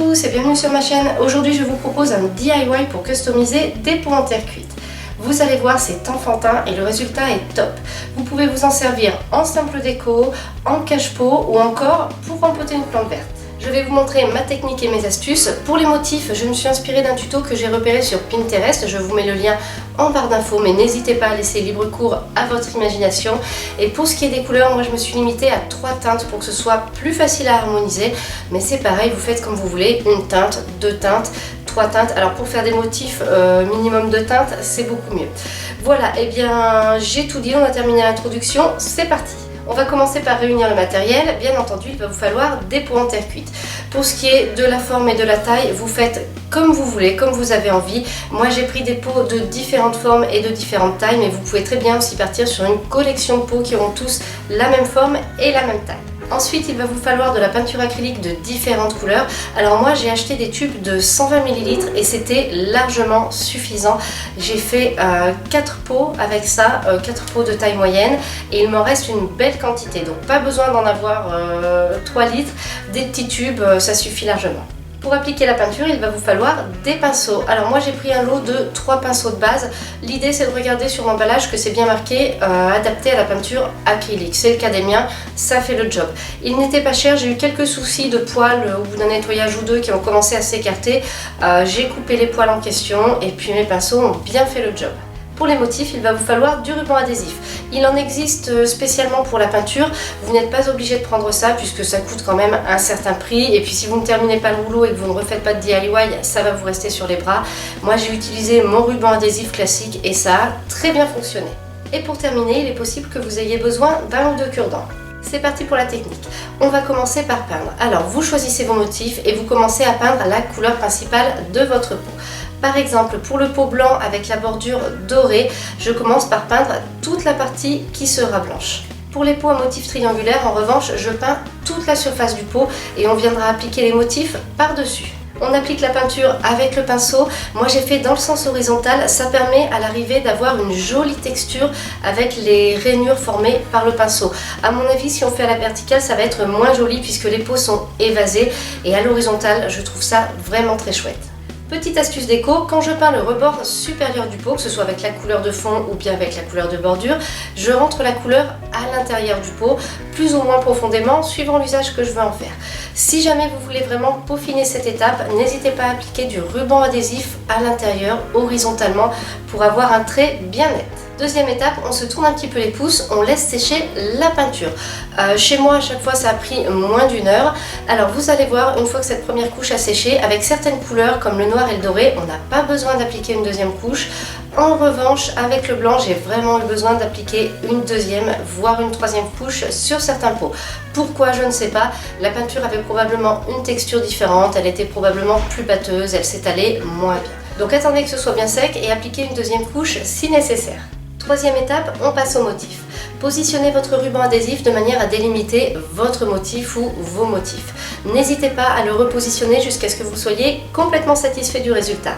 tous et bienvenue sur ma chaîne. Aujourd'hui je vous propose un DIY pour customiser des pots en terre cuite. Vous allez voir, c'est enfantin et le résultat est top. Vous pouvez vous en servir en simple déco, en cache-pot ou encore pour rempoter une plante verte. Je vais vous montrer ma technique et mes astuces. Pour les motifs, je me suis inspirée d'un tuto que j'ai repéré sur Pinterest. Je vous mets le lien en barre d'infos, mais n'hésitez pas à laisser libre cours à votre imagination. Et pour ce qui est des couleurs, moi je me suis limitée à 3 teintes pour que ce soit plus facile à harmoniser. Mais c'est pareil, vous faites comme vous voulez, une teinte, 2 teintes, 3 teintes. Alors pour faire des motifs minimum de teintes, c'est beaucoup mieux. Voilà, et bien j'ai tout dit, on a terminé l'introduction, c'est parti. On va commencer par réunir le matériel. Bien entendu, il va vous falloir des pots en terre cuite. Pour ce qui est de la forme et de la taille, vous faites comme vous voulez, comme vous avez envie. Moi, j'ai pris des pots de différentes formes et de différentes tailles, mais vous pouvez très bien aussi partir sur une collection de pots qui auront tous la même forme et la même taille. Ensuite, il va vous falloir de la peinture acrylique de différentes couleurs. Alors moi, j'ai acheté des tubes de 120 ml et c'était largement suffisant. J'ai fait 4 pots avec ça, 4 pots de taille moyenne et il m'en reste une belle quantité. Donc pas besoin d'en avoir 3 litres, des petits tubes, ça suffit largement. Pour appliquer la peinture, il va vous falloir des pinceaux. Alors moi j'ai pris un lot de 3 pinceaux de base. L'idée c'est de regarder sur l'emballage que c'est bien marqué adapté à la peinture acrylique. C'est le cas des miens, ça fait le job. Il n'était pas cher, j'ai eu quelques soucis de poils au bout d'un nettoyage ou deux qui ont commencé à s'écarter. J'ai coupé les poils en question et puis mes pinceaux ont bien fait le job. Pour les motifs, il va vous falloir du ruban adhésif. Il en existe spécialement pour la peinture. Vous n'êtes pas obligé de prendre ça puisque ça coûte quand même un certain prix. Et puis si vous ne terminez pas le rouleau et que vous ne refaites pas de DIY, ça va vous rester sur les bras. Moi, j'ai utilisé mon ruban adhésif classique et ça a très bien fonctionné. Et pour terminer, il est possible que vous ayez besoin d'un ou deux cure-dents. C'est parti pour la technique. On va commencer par peindre. Alors, vous choisissez vos motifs et vous commencez à peindre la couleur principale de votre pot. Par exemple, pour le pot blanc avec la bordure dorée, je commence par peindre toute la partie qui sera blanche. Pour les pots à motifs triangulaires, en revanche, je peins toute la surface du pot et on viendra appliquer les motifs par-dessus. On applique la peinture avec le pinceau. Moi j'ai fait dans le sens horizontal, ça permet à l'arrivée d'avoir une jolie texture avec les rainures formées par le pinceau. À mon avis, si on fait à la verticale, ça va être moins joli puisque les pots sont évasés et à l'horizontale, je trouve ça vraiment très chouette. Petite astuce déco, quand je peins le rebord supérieur du pot, que ce soit avec la couleur de fond ou bien avec la couleur de bordure, je rentre la couleur à l'intérieur du pot, plus ou moins profondément, suivant l'usage que je veux en faire. Si jamais vous voulez vraiment peaufiner cette étape, n'hésitez pas à appliquer du ruban adhésif à l'intérieur, horizontalement, pour avoir un trait bien net. Deuxième étape, on se tourne un petit peu les pouces, on laisse sécher la peinture. Chez moi, à chaque fois, ça a pris moins d'1 heure. Alors, vous allez voir, une fois que cette première couche a séché, avec certaines couleurs comme le noir et le doré, on n'a pas besoin d'appliquer une deuxième couche. En revanche, avec le blanc, j'ai vraiment eu besoin d'appliquer une deuxième, voire une troisième couche sur certains pots. Pourquoi? Je ne sais pas. La peinture avait probablement une texture différente, elle était probablement plus pâteuse, elle s'étalait moins bien. Donc, attendez que ce soit bien sec et appliquez une deuxième couche si nécessaire. Troisième étape, on passe au motif. Positionnez votre ruban adhésif de manière à délimiter votre motif ou vos motifs. N'hésitez pas à le repositionner jusqu'à ce que vous soyez complètement satisfait du résultat.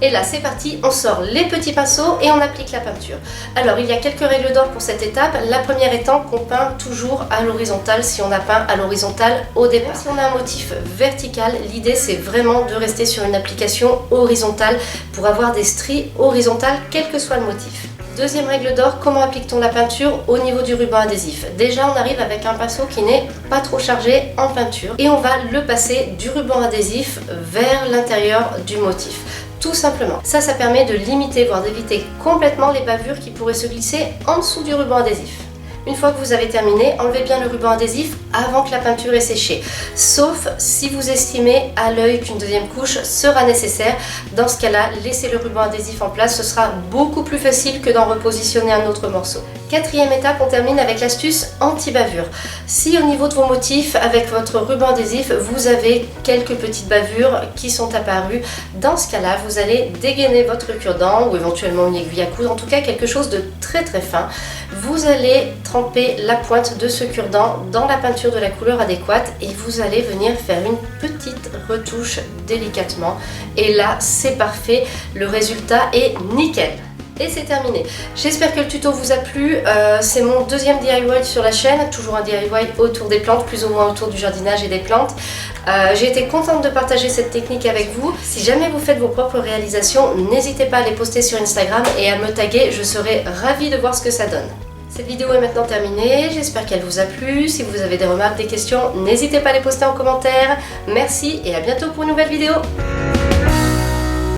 Et là c'est parti, on sort les petits pinceaux et on applique la peinture. Alors il y a quelques règles d'or pour cette étape. La première étant qu'on peint toujours à l'horizontale si on a peint à l'horizontale au départ. Si on a un motif vertical, l'idée c'est vraiment de rester sur une application horizontale pour avoir des stries horizontales quel que soit le motif. Deuxième règle d'or, comment applique-t-on la peinture au niveau du ruban adhésif? Déjà, on arrive avec un pinceau qui n'est pas trop chargé en peinture et on va le passer du ruban adhésif vers l'intérieur du motif. Tout simplement. Ça permet de limiter, voire d'éviter complètement les bavures qui pourraient se glisser en dessous du ruban adhésif. Une fois que vous avez terminé, enlevez bien le ruban adhésif avant que la peinture ait séché. Sauf si vous estimez à l'œil qu'une deuxième couche sera nécessaire. Dans ce cas-là, laissez le ruban adhésif en place. Ce sera beaucoup plus facile que d'en repositionner un autre morceau. Quatrième étape, on termine avec l'astuce anti-bavure. Si au niveau de vos motifs, avec votre ruban adhésif, vous avez quelques petites bavures qui sont apparues, dans ce cas-là, vous allez dégainer votre cure-dent ou éventuellement une aiguille à coudre, en tout cas quelque chose de très très fin. Vous allez tremper la pointe de ce cure-dent dans la peinture de la couleur adéquate et vous allez venir faire une petite retouche délicatement. Et là, c'est parfait, le résultat est nickel. Et c'est terminé. J'espère que le tuto vous a plu. C'est mon deuxième DIY sur la chaîne, toujours un DIY autour des plantes, plus ou moins autour du jardinage et des plantes. J'ai été contente de partager cette technique avec vous. Si jamais vous faites vos propres réalisations, n'hésitez pas à les poster sur Instagram et à me taguer, je serai ravie de voir ce que ça donne. Cette vidéo est maintenant terminée, j'espère qu'elle vous a plu. Si vous avez des remarques, des questions, n'hésitez pas à les poster en commentaire. Merci et à bientôt pour une nouvelle vidéo.